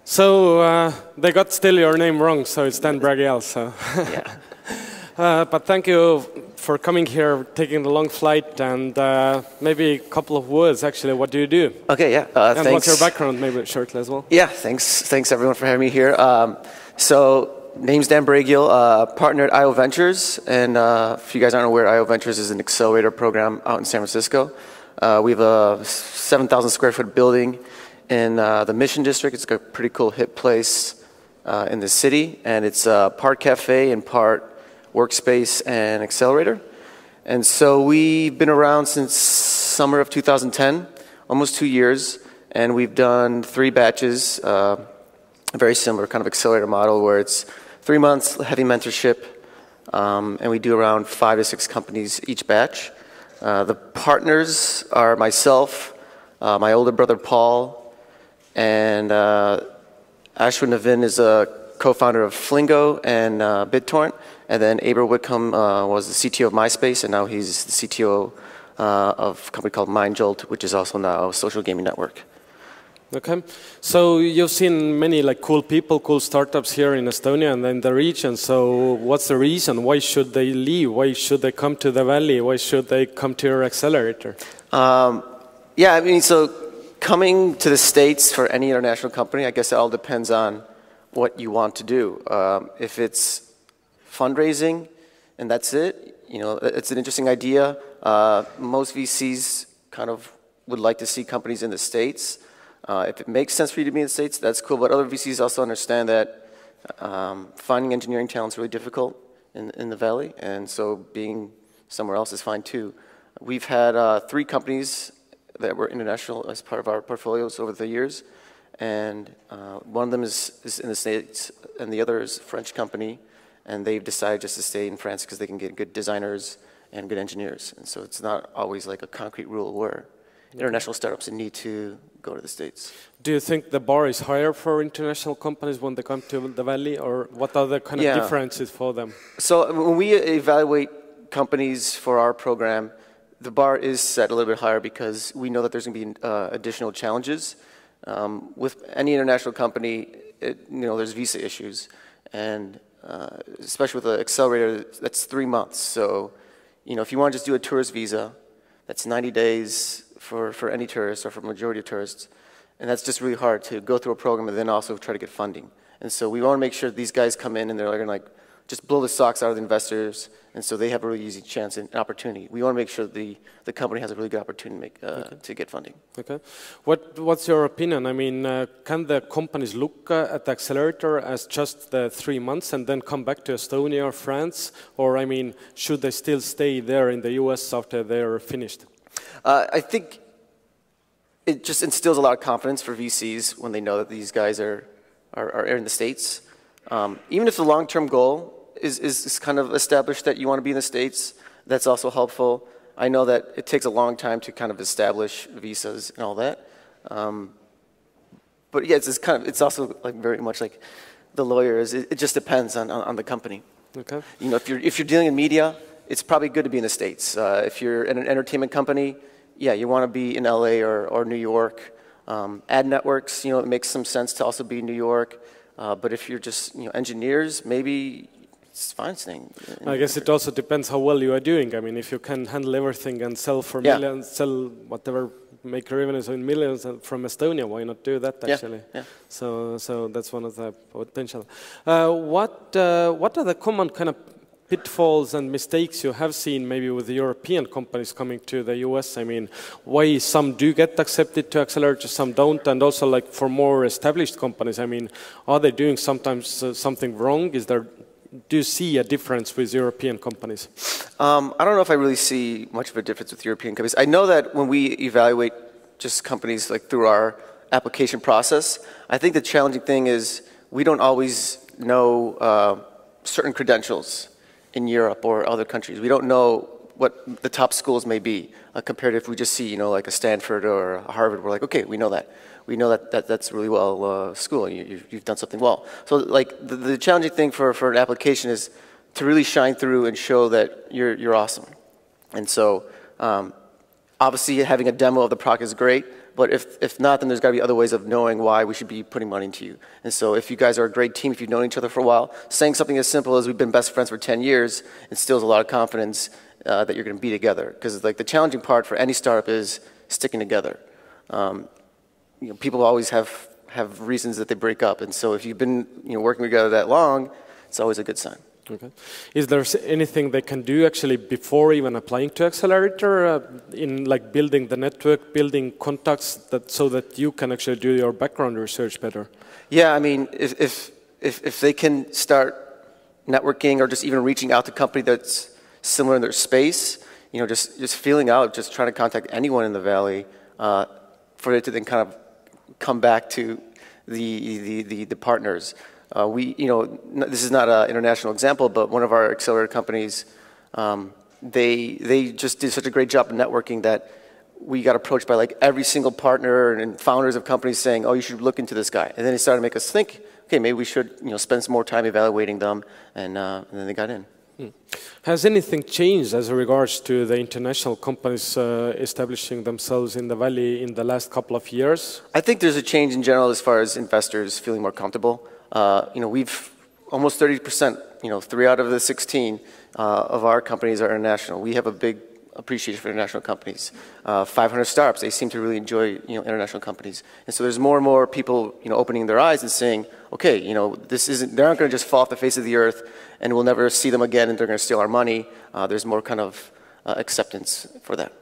So they got still your name wrong, so it's Dan Bragiel. So. Yeah. But thank you for coming here, taking the long flight, and maybe a couple of words, actually. What do you do? Okay, yeah. And thanks. what's your background, maybe shortly as well? Yeah, thanks everyone for having me here. Name's Dan Bragiel, partner at IO Ventures, and if you guys aren't aware, IO Ventures is an accelerator program out in San Francisco. We have a 7,000 square foot building in the Mission District. It's a pretty cool hip place in the city, and it's part cafe and part workspace and accelerator. And so we've been around since summer of 2010, almost 2 years, and we've done 3 batches, a very similar kind of accelerator model where it's 3 months, heavy mentorship, and we do around 5 to 6 companies each batch. The partners are myself, my older brother Paul, and Ashwin Navin is a co-founder of Flingo and BitTorrent, and then Aber Whitcomb was the CTO of MySpace, and now he's the CTO of a company called MindJolt, which is also now a social gaming network. Okay, so you've seen many cool people, cool startups here in Estonia and in the region. So what's the reason? Why should they leave? Why should they come to the Valley? Why should they come to your accelerator? Yeah, I mean, so coming to the States for any international company, I guess it all depends on what you want to do. If it's fundraising and that's it, it's an interesting idea. Most VCs kind of would like to see companies in the States. If it makes sense for you to be in the States, that's cool. But other VCs also understand that finding engineering talent is really difficult in the Valley, and so being somewhere else is fine too. We've had 3 companies that were international as part of our portfolios over the years, and one of them is in the States, and the other is a French company, and they've decided just to stay in France because they can get good designers and good engineers. And so it's not always like a concrete rule where international startups need to go to the States. Do you think the bar is higher for international companies when they come to the Valley, or what are the kind of differences for them? So when we evaluate companies for our program, the bar is set a little bit higher because we know that there's going to be additional challenges. With any international company, there's visa issues, and especially with the accelerator, that's 3 months. So, if you want to just do a tourist visa, that's 90 days for any tourist or for a majority of tourists, and that's just really hard to go through a program and then also try to get funding. And so we want to make sure these guys come in and they're going to just blow the socks out of the investors, and so they have a really easy chance and opportunity. We want to make sure the company has a really good opportunity to get funding. Okay. What's your opinion? I mean, can the companies look at the accelerator as just the 3 months and then come back to Estonia or France? Or, I mean, should they still stay there in the US after they're finished? I think it just instills a lot of confidence for VCs when they know that these guys are in the States. Even if the long-term goal is kind of established that you want to be in the States, that's also helpful. I know that it takes a long time to kind of establish visas and all that. But yeah, it's also very much like the lawyers. It just depends on the company. Okay. If you're dealing in media, it's probably good to be in the States. If you're in an entertainment company, yeah, you want to be in LA or New York. Ad networks, it makes some sense to also be in New York. But if you're just engineers, maybe it's fine staying. I guess it also depends how well you are doing. I mean, if you can handle everything and sell for millions, sell whatever, make revenues in millions from Estonia, why not do that actually? Yeah. So that's one of the potential. What are the common kind of pitfalls and mistakes you have seen maybe with the European companies coming to the US? I mean, why some do get accepted to accelerate, some don't, and also for more established companies, I mean, are they doing sometimes something wrong? Do you see a difference with European companies? I don't know if I really see much of a difference with European companies. I know that when we evaluate just companies through our application process, I think the challenging thing is we don't always know certain credentials in Europe or other countries. We don't know what the top schools may be compared to if we just see, like a Stanford or a Harvard. We're like, okay, we know that. We know that's really well school. You've done something well. So the challenging thing for an application is to really shine through and show that you're awesome. And so obviously having a demo of the product is great, but if not, then there's got to be other ways of knowing why we should be putting money into you. And so if you guys are a great team, if you've known each other for a while, saying something as simple as we've been best friends for 10 years instills a lot of confidence that you're going to be together. Because like the challenging part for any startup is sticking together. People always have reasons that they break up, and so if you've been working together that long, it's always a good sign. Okay. Is there anything they can do actually before even applying to accelerator in like building the network, building contacts, so that you can actually do your background research better? Yeah, I mean, if they can start networking or just even reaching out to a company that's similar in their space, just feeling out, just trying to contact anyone in the Valley for it to then kind of come back to the partners. This is not an international example, but one of our accelerator companies, they just did such a great job of networking that we got approached by like every single partner and founders of companies saying, "Oh, you should look into this guy." And then it started to make us think, okay, maybe we should spend some more time evaluating them, and then they got in. Has anything changed as regards to the international companies establishing themselves in the Valley in the last couple of years? I think there's a change in general as far as investors feeling more comfortable. We've almost 30%, 3 out of the 16 of our companies are international. We have a big appreciation for international companies. 500 startups, they seem to really enjoy, international companies. And so there's more and more people, opening their eyes and saying, okay, they're not going to just fall off the face of the earth and we'll never see them again and they're going to steal our money. There's more kind of acceptance for that.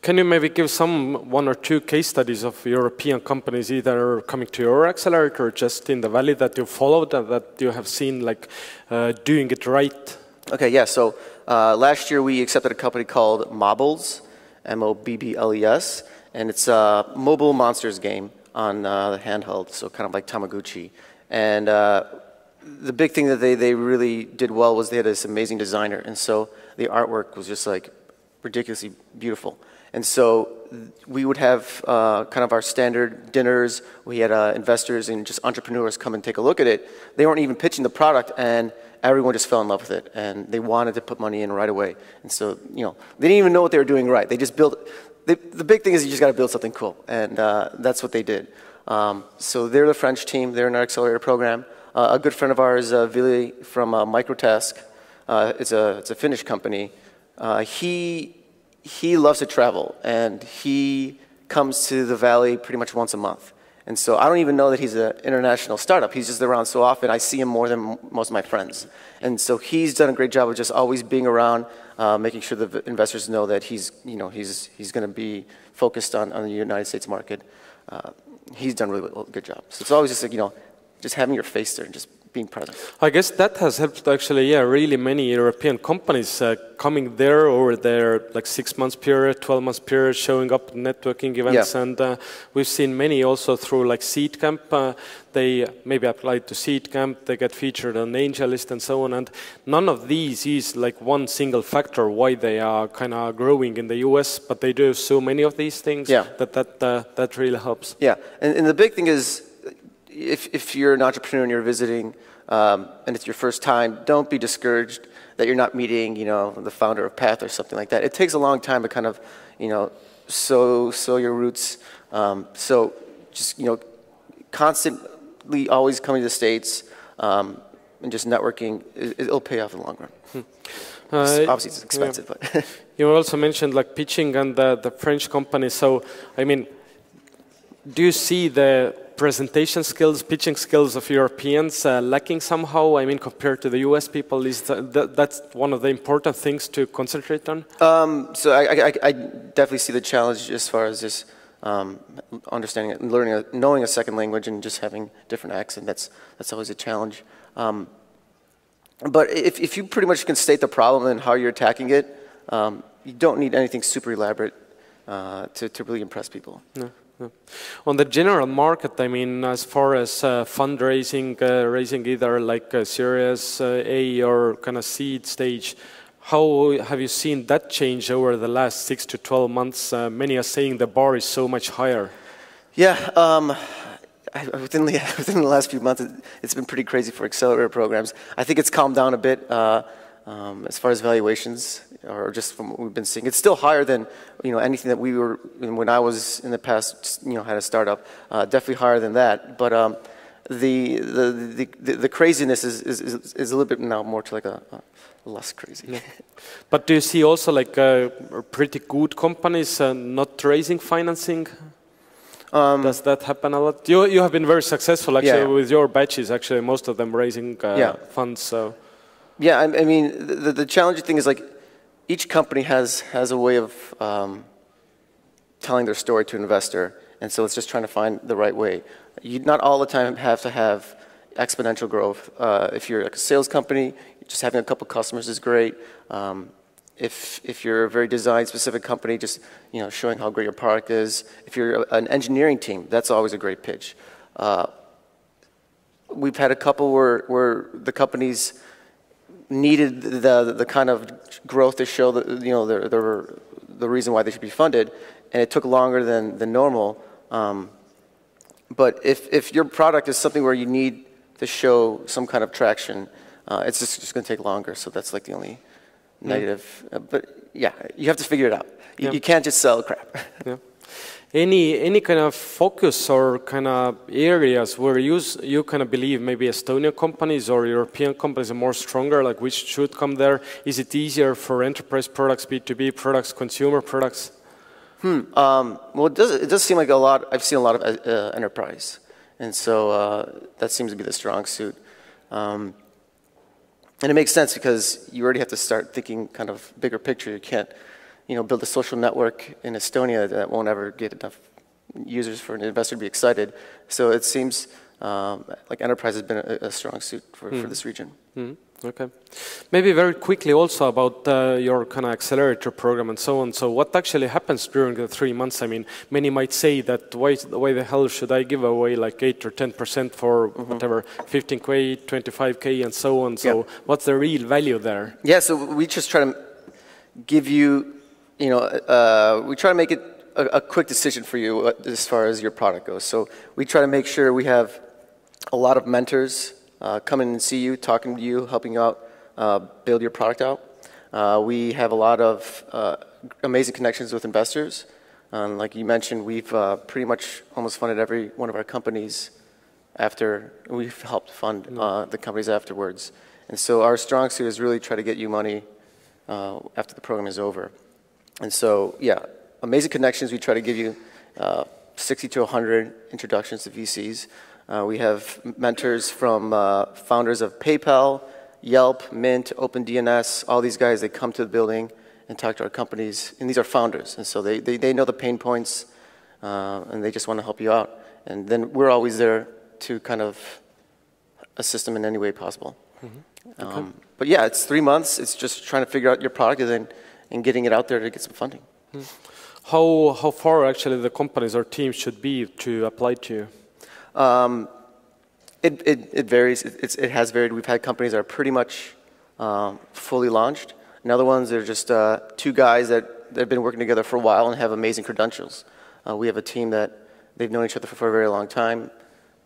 Can you maybe give one or two case studies of European companies either coming to your accelerator or just in the Valley that you followed and that you have seen like doing it right? Okay, yeah, so last year we accepted a company called Mobbles, M-O-B-B-L-E-S, and it's a mobile monsters game on the handheld, so kind of like Tamagotchi. And the big thing that they really did well was they had this amazing designer, and so the artwork was just like ridiculously beautiful. And so we would have kind of our standard dinners. We had investors and just entrepreneurs come and take a look at it. They weren't even pitching the product, and everyone just fell in love with it, and they wanted to put money in right away. And so, they didn't even know what they were doing right. They just built. The big thing is you just got to build something cool, and that's what they did. So they're the French team. They're in our accelerator program. A good friend of ours, Vili from Microtask, it's a Finnish company. He loves to travel, and he comes to the Valley pretty much once a month. And so I don't even know that he's an international startup. He's just around so often. I see him more than most of my friends. And so he's done a great job of just always being around, making sure the investors know that he's going to be focused on the United States market. He's done a really good job. So it's always just like, just having your face there and just being present. I guess that has helped actually, really many European companies coming there over their like 6 months period, 12 months period, showing up at networking events. Yeah. And we've seen many also through like Seed Camp. They maybe applied to Seed Camp, they get featured on AngelList and so on. And none of these is like one single factor why they are kind of growing in the US, but they do so many of these things that really helps. Yeah, and the big thing is, if you're an entrepreneur and you're visiting and it's your first time, don't be discouraged that you're not meeting, the founder of Path or something like that. It takes a long time to kind of, sow your roots. So just, constantly always coming to the States and just networking, it'll pay off in the long run. Obviously, it's expensive, but you also mentioned like pitching and the French company. So, I mean, do you see the presentation skills, pitching skills of Europeans lacking somehow? I mean, compared to the US people, is that's one of the important things to concentrate on? So I definitely see the challenge as far as just understanding it, knowing a second language and just having different accent. That's always a challenge. But if you pretty much can state the problem and how you're attacking it, you don't need anything super elaborate to really impress people. No. Yeah. On the general market, I mean, as far as fundraising, raising either like Series A or kind of seed stage, how have you seen that change over the last 6 to 12 months? Many are saying the bar is so much higher. Yeah, within the last few months, it's been pretty crazy for accelerator programs. I think it's calmed down a bit. As far as valuations, or just from what we've been seeing, it's still higher than anything that we were when I was in the past. Had a startup, definitely higher than that. But the craziness is a little bit now more to like a less crazy. Yeah. But do you see also like pretty good companies not raising financing? Does that happen a lot? You have been very successful actually with your batches. Actually, most of them raising funds. So. Yeah, I mean the challenging thing is like each company has a way of telling their story to an investor, and so it's just trying to find the right way. You not all the time have to have exponential growth. If you're like a sales company, just having a couple customers is great. If you're a very design-specific company, just showing how great your product is. If you're an engineering team, that's always a great pitch. We've had a couple where the companies needed the kind of growth to show that the reason why they should be funded, and it took longer than normal. But if your product is something where you need to show some kind of traction, it's just going to take longer. So that's like the only negative. But yeah, you have to figure it out. You can't just sell crap. Yeah. Any kind of focus or kind of areas where you kind of believe maybe Estonian companies or European companies are more stronger, like which should come there? Is it easier for enterprise products, B2B products, consumer products? Well, it does seem like a lot. I've seen a lot of enterprise, and so that seems to be the strong suit. And it makes sense because you already have to start thinking kind of bigger picture. You can't build a social network in Estonia that won't ever get enough users for an investor to be excited. So it seems like enterprise has been a strong suit for this region. Okay. Maybe very quickly also about your kind of accelerator program and so on. So what actually happens during the 3 months? I mean, many might say that why the hell should I give away like 8 or 10% for whatever, 15K, 25K and so on. So what's the real value there? Yeah, so we just try to give you, we try to make it a quick decision for you as far as your product goes. So we try to make sure we have a lot of mentors come in and see you, talking to you, helping you out, build your product out. We have a lot of amazing connections with investors. Like you mentioned, we've pretty much almost funded every one of our companies after we've helped fund the companies afterwards. And so our strong suit is really try to get you money after the program is over. And so, yeah, amazing connections. We try to give you 60 to 100 introductions to VCs. We have mentors from founders of PayPal, Yelp, Mint, OpenDNS, all these guys, they come to the building and talk to our companies, and these are founders, and so they know the pain points, and they just want to help you out. And then we're always there to kind of assist them in any way possible. Okay. But yeah, it's 3 months, it's just trying to figure out your product and getting it out there to get some funding. How far actually the companies or teams should be to apply to you? It varies. It has varied. We've had companies that are pretty much fully launched. And other ones, they're just 2 guys that have been working together for a while and have amazing credentials. We have a team that they've known each other for a very long time.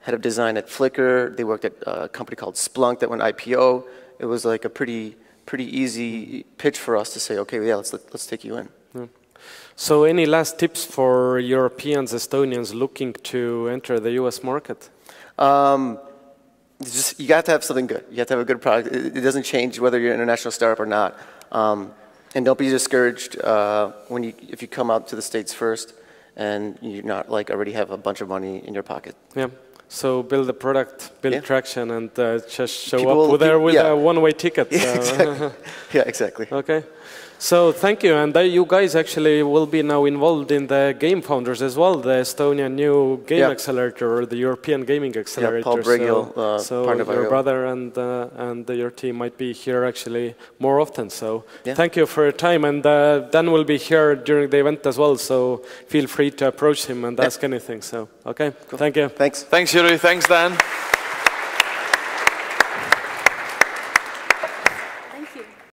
Head of design at Flickr. They worked at a company called Splunk that went IPO. It was like a pretty easy pitch for us to say, okay, yeah, let's take you in. So any last tips for Europeans, Estonians looking to enter the US market? You got to have something good. You have to have a good product. It doesn't change whether you're an international startup or not. And don't be discouraged if you come out to the States first and you're not like already have a bunch of money in your pocket. Yeah. So build a product, build traction, and just show up there with a one-way ticket. Yeah, exactly. Yeah, exactly. Okay. So thank you, and you guys actually will be now involved in the Game Founders as well, the Estonian new game accelerator, or the European gaming accelerator. Yeah, Paul Bragiel, so part of your brother and your team might be here actually more often. So thank you for your time, and Dan will be here during the event as well. So feel free to approach him and ask anything. So okay, cool. Thank you. Thanks. Thanks, Jüri. Thanks, Dan.